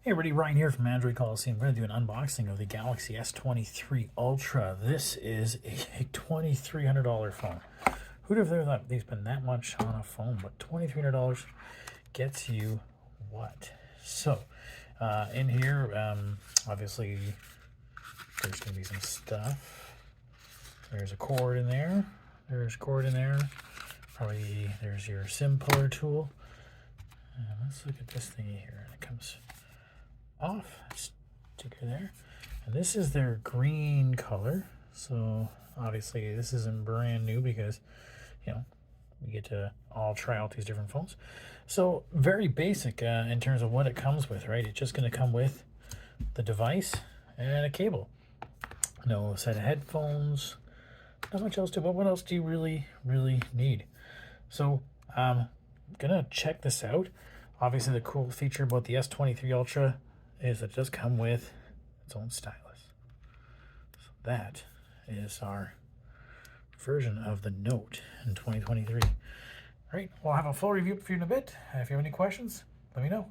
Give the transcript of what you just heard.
Hey everybody, Ryan here from Android Coliseum. We're going to do an unboxing of the Galaxy S23 Ultra. This is a $2,300 phone. Who'd have thought they spend that much on a phone, but $2,300 gets you what? So, in here, obviously, there's going to be some stuff. There's a cord in there. There's a cord in there. Probably there's your SIM puller tool. Let's look at this thingy here. And it comes off, sticker there, and this is their green color. So obviously this isn't brand new because we get to all try out these different phones. So very basic in terms of what it comes with, right? It's just going to come with the device and a cable. No set of headphones, not much else to it, but what else do you really need? So I'm gonna check this out. Obviously the cool feature about the S23 Ultra is it does come with its own stylus. So that is our version of the Note in 2023. All right, we'll have a full review for you in a bit. If you have any questions, let me know.